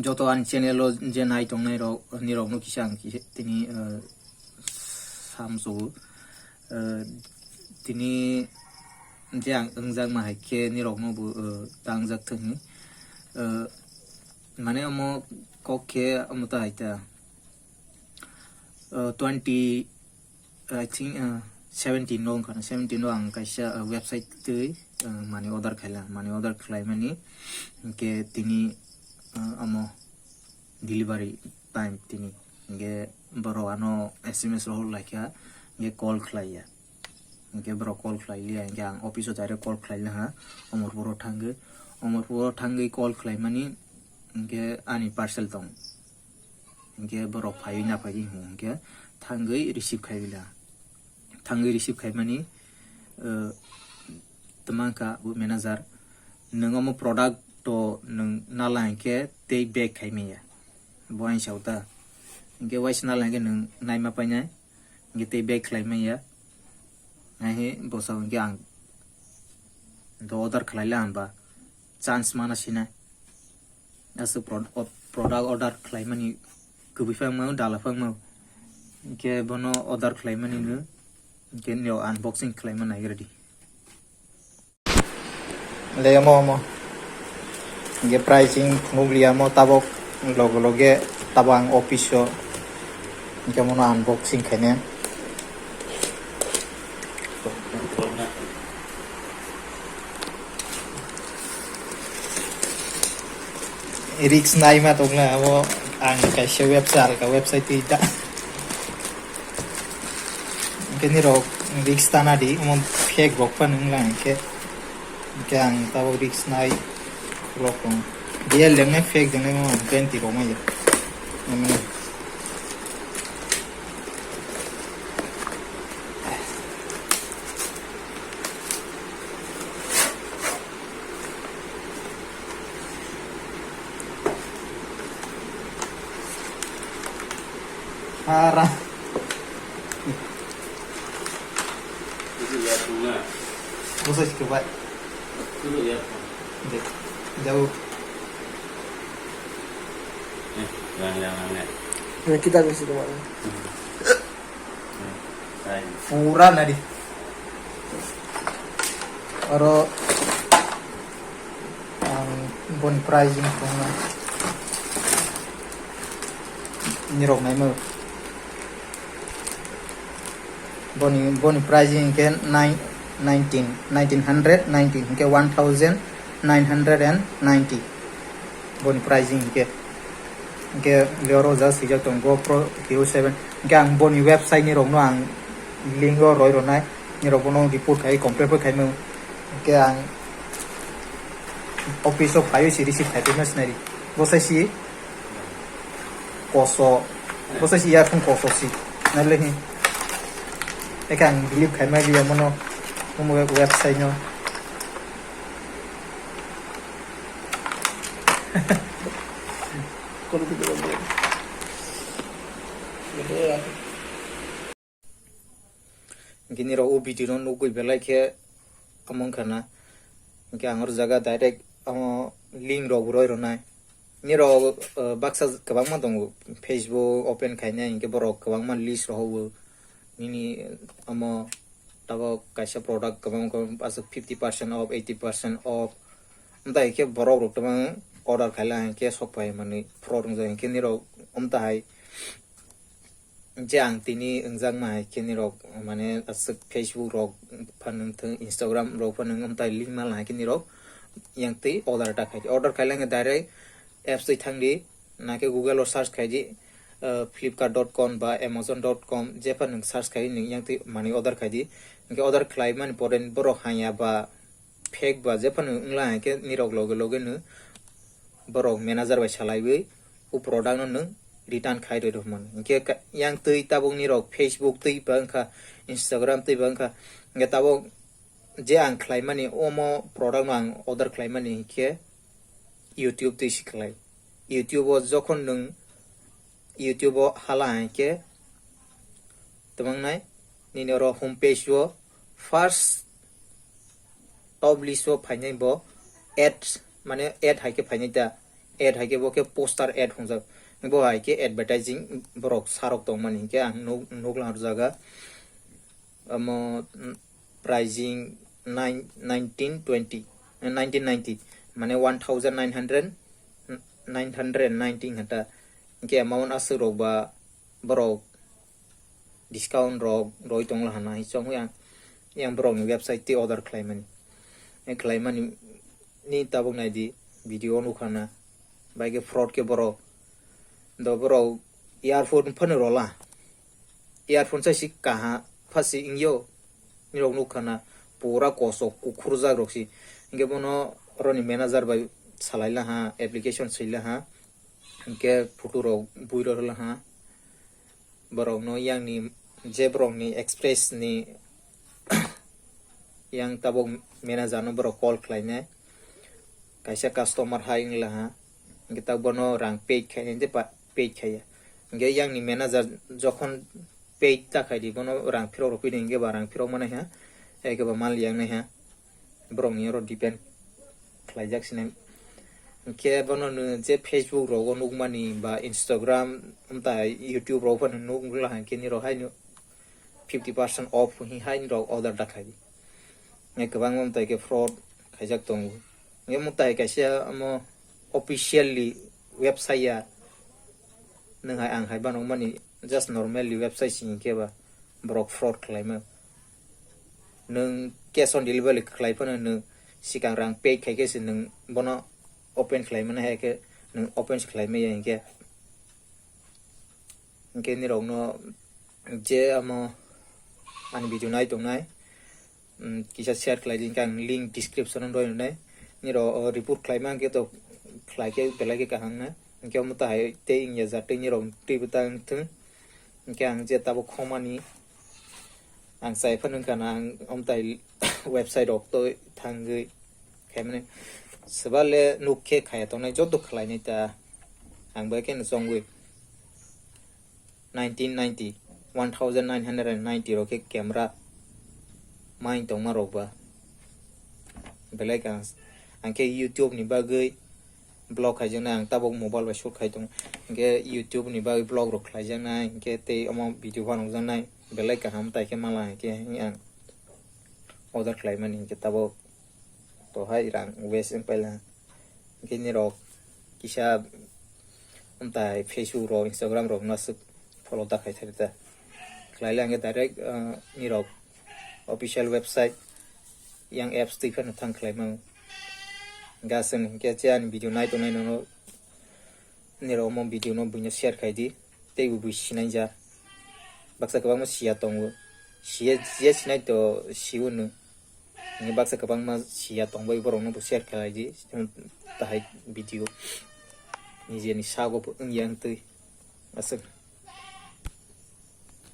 joto an channel lo je nai tong nai ro ni ro no kisang ki tini samso tini jang engjang ma haike ni ro no bu tangjak thang mane amo koke amo ta haita 20 I think 17 no kan 17 no ang kaisa website tui mani order khlai mani ke tini amo delivery time tini ge boro ano sms ro laikya ge call khlaiya ge boro call khlailia ge ang office direct call khlaila ha amor boro thangi call khlai mani ge ani parcel tong ge boro phaina phai hu ge thangi receive khaila thangi receive khai mani tamangka bu manager nangamo product to nang nalanke take back khai meya boy sauta ge wais nalanke nang naima paina ge take back khai meya nahi bosaw ge ang do order khlaila amba chance mana sina as product order khlai mani kubifang mau dalafang mau ge bono order khlai mani nu gen yo unboxing claim na ready le mo ge pricing ngublia mo tabok loge tabang office ge mo unboxing khane Erics nai ma tongla mo ang ka website ita kini ro risk tanadi umum fake rok pan nglang ke ang tabo risk nai rokong dia lenge fake denge mo 20 ro mai parah Bosok coba dulu ya. Jauh. Yang kita ke situ mana? Murah nadi. Oro bon pricing kona. Nyerok nai mo. Boni pricing kan 1919 ke 1990 boni pricing ke leoro ja sija tong GoPro Hero 7 ke ang boni website ni rong no ang link ro roi ro nai ni ro bono report khai complete khai mo ke ang office of fire series khai temas nari bosai si koso bosai si ya khong koso si nale hi ekang believe khai ma dia mono website nyo Kalau kita boleh. gini ro video no goi belai ke among kana ke angor jaga direct amo link ro roi ro nai ni ro baksa kabang ma dong Facebook open khaina inke borok kabang ma list ro ho ni amo tabo kaisa product kabang ko as 50% off 80% off umta ke borok ro tamang order khaila ke sopai mani fraud ng ke ni ro umta hai jang tini engjang ma ke ni ro mane as Facebook ro phan Instagram ro phan umta link ma la ke ni ro yang ti order ta khai order khaila nge direct apps ti thangdi na ke Google or search khai ji flipkart.com ba amazon.com je phan search khai ni yang ti mani order khai di ke order khlai man important boro haya ba fake ba je phan ngla ke ni rok loge nu boro manager ba salai bai u product no nung return khai do man ke yang tei tabong ni rok Facebook tei bangkha Instagram tei bangkha nge tabong je ang khlai mani omo product ang order khlai mani ke YouTube tei siklai YouTube o jokhon nung YouTube o hala ke tamang nai ni ro homepage o first top list o phainai bo ads mane ad haike phainai ta ad hai ke bo ke poster ad hong jak bo hai ke advertising borok sarok tong mani ke ang nog lang jaga amo pricing 1920 1990 mane 1990 hata ke amount asuro ba borok discount roi tong la hana hi chong yang borok ni website ti order claimani claimani ni tabung nai di video nu khana bai ke fraud ke borok do borok earphone phone rola earphone sa si kaha phasi ingyo ni rok nu khana pura koso kukhurja roksi inge bono roni manager bai salaila ha application sila ha inge photo ro buiro la ha borok no yang ni je borok ni express ni yang tabung manager no borok call klaine kaisa customer haing la ha inge ta bono rang page khai inde pa page khai inge yang ni manager jokhon page ta khai di bono rang phiro ro pide inge barang phiro mane ha eke ba mal yang ne ha borok ni ro depend khlai jak sine ke bono je Facebook ro nuk mani ba Instagram umta YouTube ro phan nuk la han ke ni ro hai no 50% off hi hai ni ro order da khai nge ka bang umta ke fraud khai jak tong nge umta ke sia amo officially website ya nang hai ang hai ba nong mani just normally website sing ke ba borok fraud claim nung cash on delivery khai phan nung sikang rang pay khai ke sin nung bono open claim na hai ke nung open claim me yang ke ni rong no je amo an video nai tong nai kisa share khai din kang link description on doi nai ni ro report claim ang ke to khai ke belai ke kahang na ke mo ta hai te ing ya za te ni rong ti butang thung ke ang je ta bo khomani ang sai phan nung kana ang tai website ok to thang gei khamne sebale nukke khaya to nai jodo khlai ni ta ang ba ken song we 1990 1990 ro ke camera main tong ma ro ba belai ka ang ke YouTube ni ba gei blog khai jang ang tabok mobile ba shoot khai tong ke YouTube ni ba blog ro khlai jang nai ke te amo video ban jang nai belai ka ham tai ke mala ke yang order claim mani ke tabo to hai rang wes en pela ke ni ro kisa tai Facebook ro Instagram ro na su follow ta khai theta klai lang ke direct ni ro official website yang apps ti phan thang claim ma gasen ke chan video nai to nai no ni ro mo video no bunya share khai di te bu sinai ja baksa kabang ma sia tong sia je sinai to siun ni baksa kabang ma sia tong bai borong no bu share khai di ta hai video ni je ni sago bu yang tu asuk